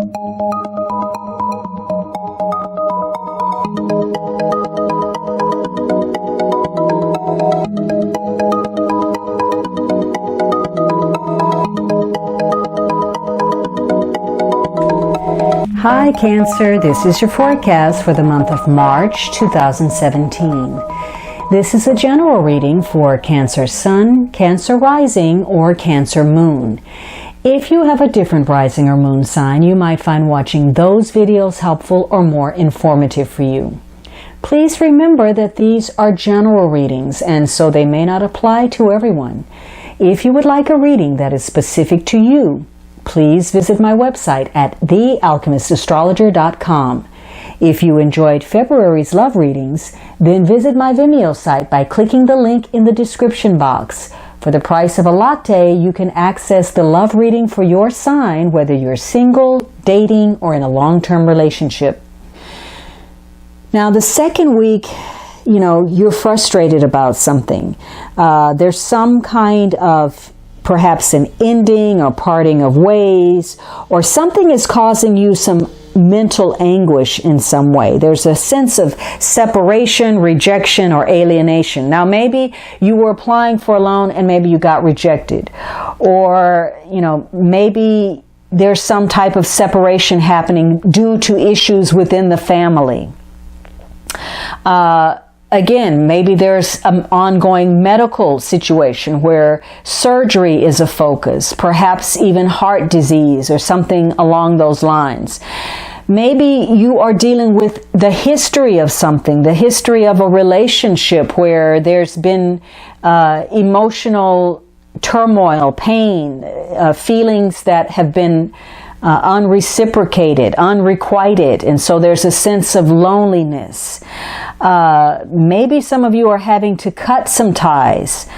Hi Cancer, this is your forecast for the month of March 2017. This is a general reading for Cancer Sun, Cancer Rising, or Cancer Moon. If you have a different rising or moon sign, you might find watching those videos helpful or more informative for you. Please remember that these are general readings, and so they may not apply to everyone. If you would like a reading that is specific to you, please visit my website at thealchemistastrologer.com. If you enjoyed February's love readings, then visit my Vimeo site by clicking the link in the description box. For the price of a latte, you can access the love reading for your sign, whether you're single, dating, or in a long-term relationship. Now, the second week, you're frustrated about something. There's some kind of perhaps an ending or parting of ways, or something is causing you some mental anguish in some way. There's a sense of separation, rejection, or alienation. Now, maybe you were applying for a loan and maybe you got rejected. Or, maybe there's some type of separation happening due to issues within the family. Again, maybe there's an ongoing medical situation where surgery is a focus, perhaps even heart disease or something along those lines. Maybe you are dealing with the history of something, the history of a relationship where there's been emotional turmoil, pain, feelings that have been unreciprocated, unrequited, and so there's a sense of loneliness. Maybe some of you are having to cut some ties.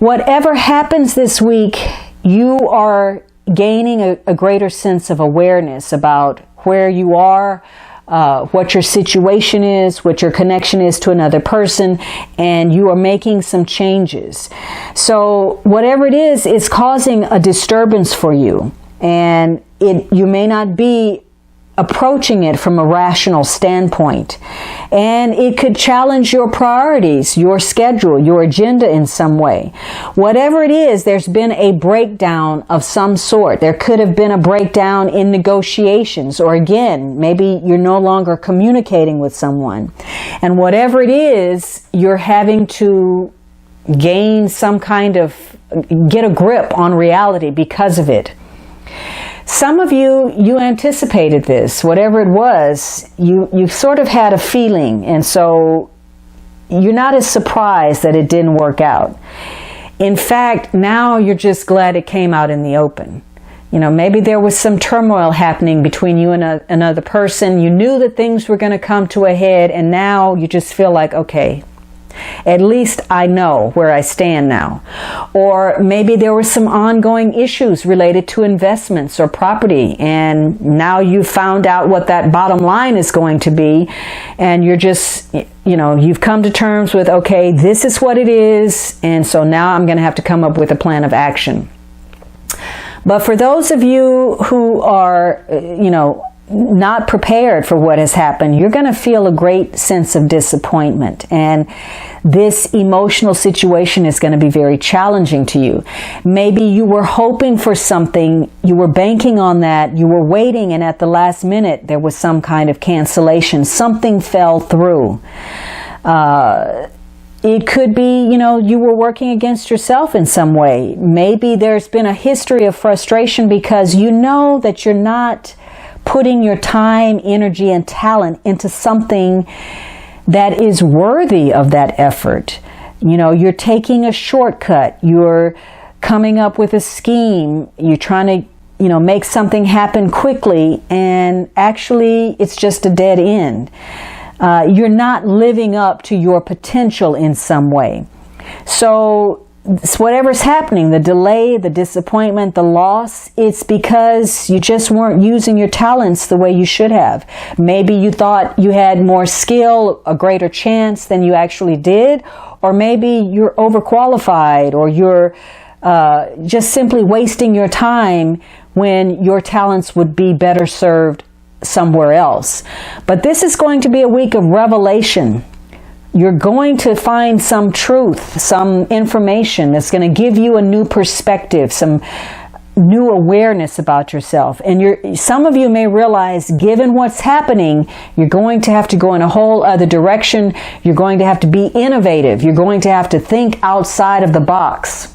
Whatever happens this week, you are gaining a greater sense of awareness about where you are, what your situation is, what your connection is to another person, and you are making some changes. So whatever it is, it's causing a disturbance for you. And you may not be approaching it from a rational standpoint. And it could challenge your priorities, your schedule, your agenda in some way. Whatever it is, there's been a breakdown of some sort. There could have been a breakdown in negotiations, or again, maybe you're no longer communicating with someone. And whatever it is, you're having to gain some kind of, get a grip on reality because of it. Some of you anticipated this, whatever it was, you sort of had a feeling, and so you're not as surprised that it didn't work out. In fact, now you're just glad it came out in the open. Maybe there was some turmoil happening between you and another person. You knew that things were going to come to a head, and now you just feel like, okay, at least I know where I stand now. Or maybe there were some ongoing issues related to investments or property, and now you found out what that bottom line is going to be, and you're just, you've come to terms with, okay, this is what it is, and so now I'm going to have to come up with a plan of action. But for those of you who are, not prepared for what has happened, you're going to feel a great sense of disappointment, and this emotional situation is going to be very challenging to you. Maybe you were hoping for something, you were banking on that, you were waiting, and at the last minute there was some kind of cancellation, something fell through. It could be, you were working against yourself in some way. Maybe there's been a history of frustration because you know that you're not putting your time, energy, and talent into something that is worthy of that effort. You're taking a shortcut. You're coming up with a scheme. You're trying to, make something happen quickly, and actually it's just a dead end. You're not living up to your potential in some way. So whatever's happening, the delay, the disappointment, the loss, it's because you just weren't using your talents the way you should have. Maybe you thought you had more skill, a greater chance than you actually did, or maybe you're overqualified, or you're just simply wasting your time when your talents would be better served somewhere else. But this is going to be a week of revelation. You're going to find some truth, some information that's going to give you a new perspective, some new awareness about yourself. And some of you may realize, given what's happening, you're going to have to go in a whole other direction. You're going to have to be innovative. You're going to have to think outside of the box.